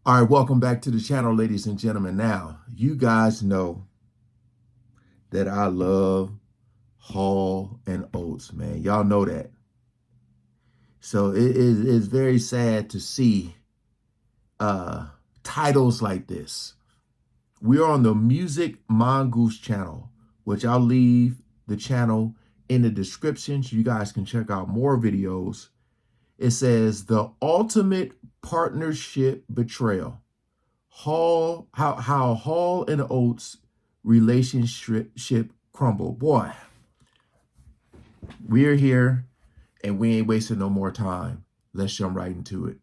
All right, welcome back to the channel, ladies and gentlemen. Now, you guys know that I love Hall and Oates, man. Y'all know that. So it's very sad to see titles like this. We are on the Music Mongoose channel, which I'll leave the channel in the description so you guys can check out more videos. It says the ultimate partnership betrayal. How Hall and Oates relationship crumbled. Boy, we're here and we ain't wasting no more time. Let's jump right into it.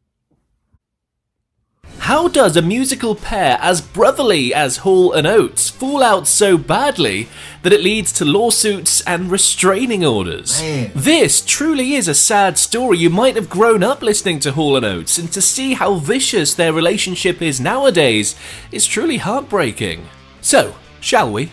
How does a musical pair as brotherly as Hall and Oates fall out so badly that it leads to lawsuits and restraining orders? Man. This truly is a sad story. You might have grown up listening to Hall and Oates, and to see how vicious their relationship is nowadays is truly heartbreaking. So, shall we?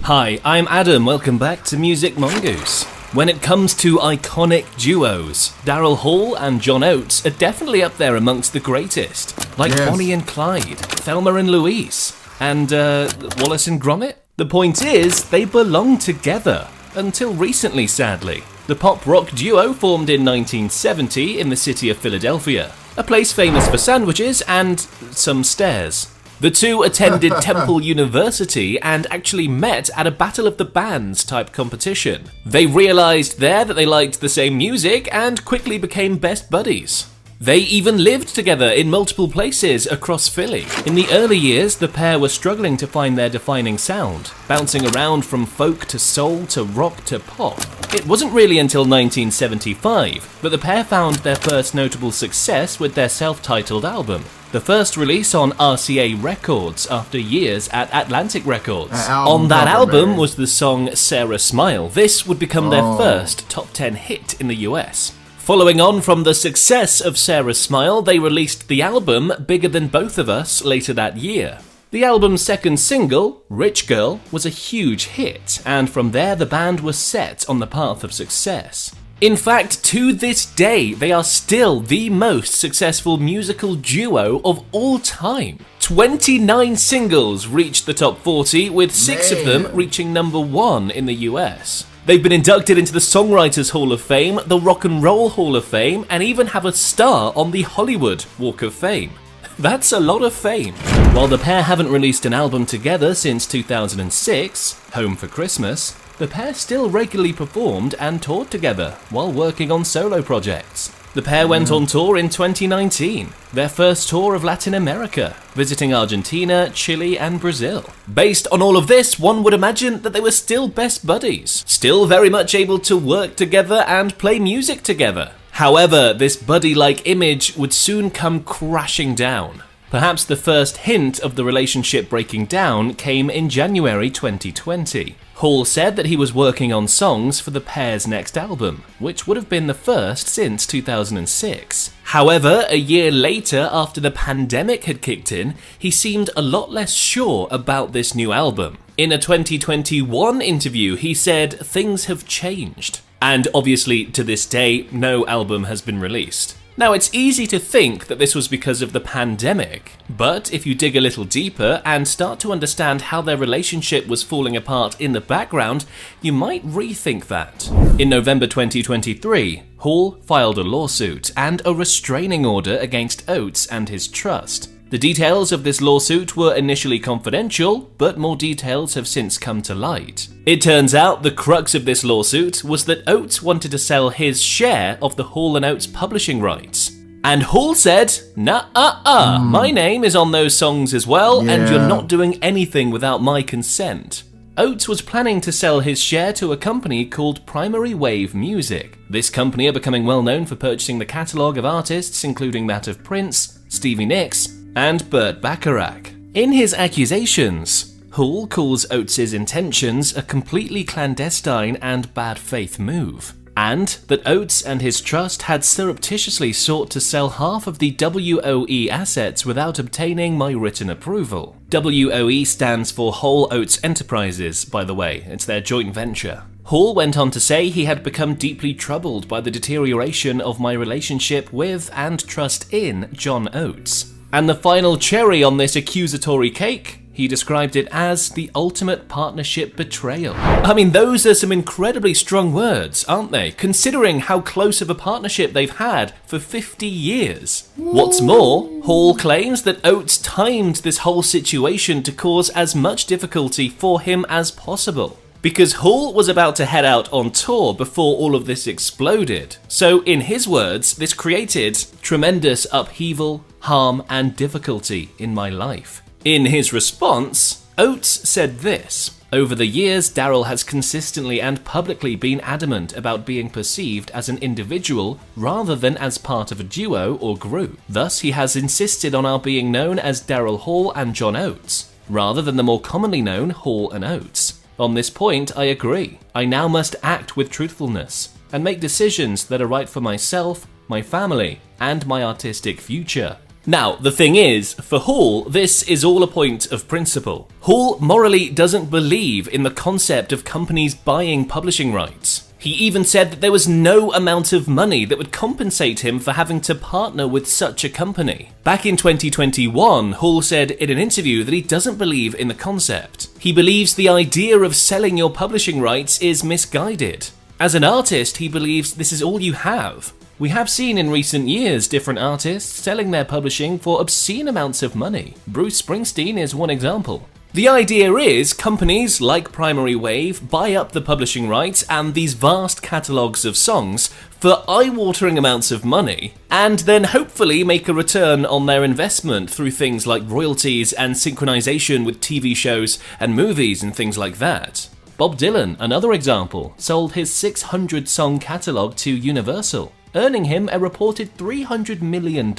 Hi, I'm Adam. Welcome back to Music Mongoose. When it comes to iconic duos, Daryl Hall and John Oates are definitely up there amongst the greatest. Like Yes. Bonnie and Clyde, Thelma and Louise, and Wallace and Gromit. The point is, they belong together. Until recently, sadly. The pop-rock duo formed in 1970 in the city of Philadelphia, a place famous for sandwiches and some stairs. The two attended Temple University and actually met at a Battle of the Bands type competition. They realized there that they liked the same music and quickly became best buddies. They even lived together in multiple places across Philly. In the early years, the pair were struggling to find their defining sound, bouncing around from folk to soul to rock to pop. It wasn't really until 1975 that the pair found their first notable success with their self-titled album. The first release on RCA Records after years at Atlantic Records. On that album was the song Sarah Smile. This would become their first top 10 hit in the US. Following on from the success of Sarah Smile, they released the album Bigger Than Both of Us later that year. The album's second single, Rich Girl, was a huge hit, and from there the band was set on the path of success. In fact, to this day, they are still the most successful musical duo of all time. 29 singles reached the top 40, with 6 of them reaching number 1 in the US. They've been inducted into the Songwriters Hall of Fame, the Rock and Roll Hall of Fame, and even have a star on the Hollywood Walk of Fame. That's a lot of fame. While the pair haven't released an album together since 2006, Home for Christmas, the pair still regularly performed and toured together while working on solo projects. The pair went on tour in 2019, their first tour of Latin America, visiting Argentina, Chile, and Brazil. Based on all of this, one would imagine that they were still best buddies, still very much able to work together and play music together. However, this buddy-like image would soon come crashing down. Perhaps the first hint of the relationship breaking down came in January 2020. Hall said that he was working on songs for the pair's next album, which would have been the first since 2006. However, a year later, after the pandemic had kicked in, he seemed a lot less sure about this new album. In a 2021 interview, he said things have changed. And obviously, to this day, no album has been released. Now, it's easy to think that this was because of the pandemic, but if you dig a little deeper and start to understand how their relationship was falling apart in the background, you might rethink that. In November 2023, Hall filed a lawsuit and a restraining order against Oates and his trust. The details of this lawsuit were initially confidential, but more details have since come to light. It turns out the crux of this lawsuit was that Oates wanted to sell his share of the Hall & Oates publishing rights. And Hall said, my name is on those songs as well, and you're not doing anything without my consent. Oates was planning to sell his share to a company called Primary Wave Music. This company are becoming well known for purchasing the catalogue of artists, including that of Prince, Stevie Nicks, and Burt Bacharach. In his accusations, Hall calls Oates' intentions a completely clandestine and bad faith move, and that Oates and his trust had surreptitiously sought to sell half of the WOE assets without obtaining my written approval. WOE stands for Hall Oates Enterprises, by the way, it's their joint venture. Hall went on to say he had become deeply troubled by the deterioration of my relationship with and trust in John Oates. And the final cherry on this accusatory cake, he described it as the ultimate partnership betrayal. I mean, those are some incredibly strong words, aren't they? Considering how close of a partnership they've had for 50 years. What's more, Hall claims that Oates timed this whole situation to cause as much difficulty for him as possible, because Hall was about to head out on tour before all of this exploded. So in his words, this created tremendous upheaval, harm, and difficulty in my life. In his response, Oates said this: "Over the years, Daryl has consistently and publicly been adamant about being perceived as an individual rather than as part of a duo or group. Thus, he has insisted on our being known as Daryl Hall and John Oates, rather than the more commonly known Hall and Oates. On this point, I agree. I now must act with truthfulness and make decisions that are right for myself, my family, and my artistic future." Now, the thing is, for Hall, this is all a point of principle. Hall morally doesn't believe in the concept of companies buying publishing rights. He even said that there was no amount of money that would compensate him for having to partner with such a company. Back in 2021, Hall said in an interview that he doesn't believe in the concept. He believes the idea of selling your publishing rights is misguided. As an artist, he believes this is all you have. We have seen in recent years different artists selling their publishing for obscene amounts of money. Bruce Springsteen is one example. The idea is companies like Primary Wave buy up the publishing rights and these vast catalogues of songs for eye-watering amounts of money, and then hopefully make a return on their investment through things like royalties and synchronization with TV shows and movies and things like that. Bob Dylan, another example, sold his 600-song catalogue to Universal, earning him a reported $300 million.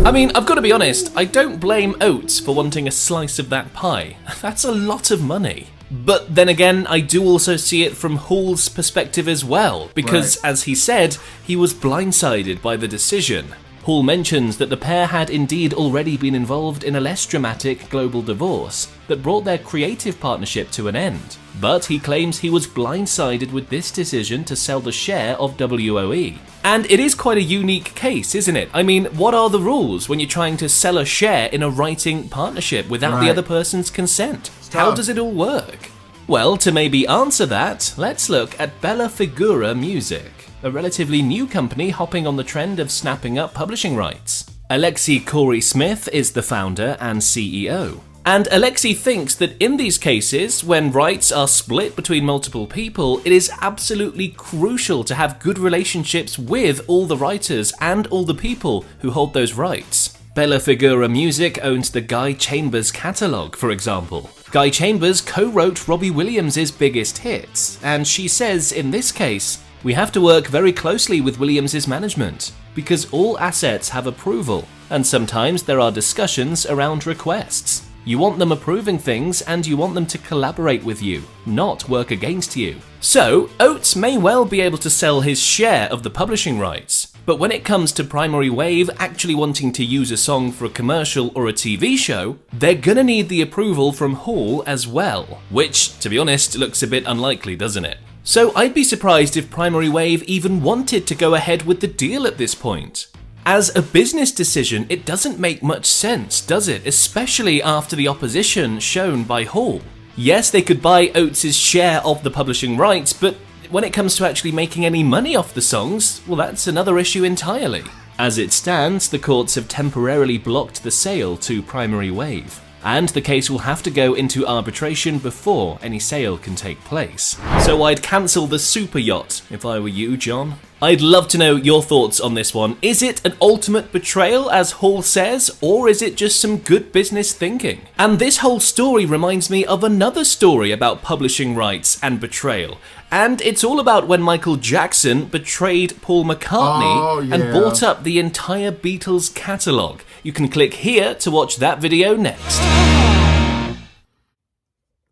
I mean, I've got to be honest, I don't blame Oates for wanting a slice of that pie. That's a lot of money. But then again, I do also see it from Hall's perspective as well, because as he said, he was blindsided by the decision. Hall mentions that the pair had indeed already been involved in a less dramatic global divorce that brought their creative partnership to an end. But he claims he was blindsided with this decision to sell the share of WOE. And it is quite a unique case, isn't it? I mean, what are the rules when you're trying to sell a share in a writing partnership without the other person's consent? How does it all work? Well, to maybe answer that, let's look at Bella Figura Music, a relatively new company hopping on the trend of snapping up publishing rights. Alexi Corey Smith is the founder and CEO. And Alexi thinks that in these cases, when rights are split between multiple people, it is absolutely crucial to have good relationships with all the writers and all the people who hold those rights. Bella Figura Music owns the Guy Chambers catalogue, for example. Guy Chambers co-wrote Robbie Williams' biggest hits, and she says in this case, "We have to work very closely with Williams' management, because all assets have approval, and sometimes there are discussions around requests. You want them approving things and you want them to collaborate with you, not work against you." So, Oates may well be able to sell his share of the publishing rights, but when it comes to Primary Wave actually wanting to use a song for a commercial or a TV show, they're gonna need the approval from Hall as well, which, to be honest, looks a bit unlikely, doesn't it? So I'd be surprised if Primary Wave even wanted to go ahead with the deal at this point. As a business decision, it doesn't make much sense, does it? Especially after the opposition shown by Hall. Yes, they could buy Oates' share of the publishing rights, but when it comes to actually making any money off the songs, well, that's another issue entirely. As it stands, the courts have temporarily blocked the sale to Primary Wave, and the case will have to go into arbitration before any sale can take place. So I'd cancel the super yacht if I were you, John. I'd love to know your thoughts on this one. Is it an ultimate betrayal, as Hall says, or is it just some good business thinking? And this whole story reminds me of another story about publishing rights and betrayal. And it's all about when Michael Jackson betrayed Paul McCartney and bought up the entire Beatles catalogue. You can click here to watch that video next.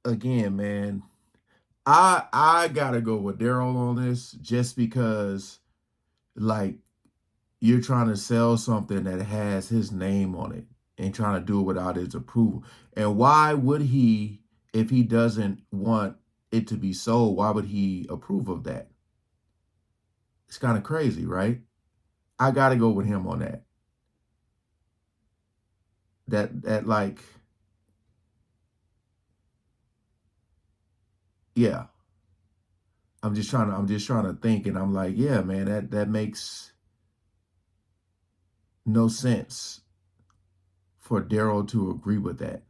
Again, man, I gotta go with Daryl on this, just because, like, you're trying to sell something that has his name on it and trying to do it without his approval. And why would he, if he doesn't want it to be sold, why would he approve of that? It's kind of crazy, right? I gotta go with him on that. that like, yeah. I'm just trying to think, and I'm like, yeah, man, that makes no sense for Daryl to agree with that.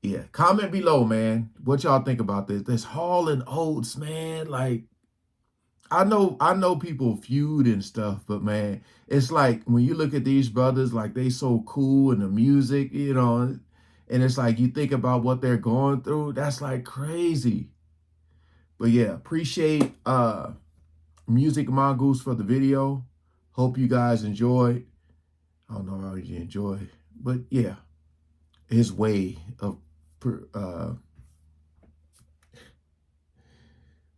Yeah, comment below, man, what y'all think about this. This Hall and Oates, man. Like, I know people feud and stuff, but man, it's like when you look at these brothers, like they so cool in the music, you know, and it's like you think about what they're going through. That's like crazy. But yeah, appreciate Music Mongoose for the video. Hope you guys enjoyed. I don't know how you enjoy, but yeah, his way of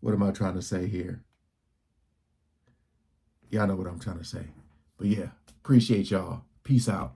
what am I trying to say here? Y'all know what I'm trying to say. But yeah, appreciate y'all. Peace out.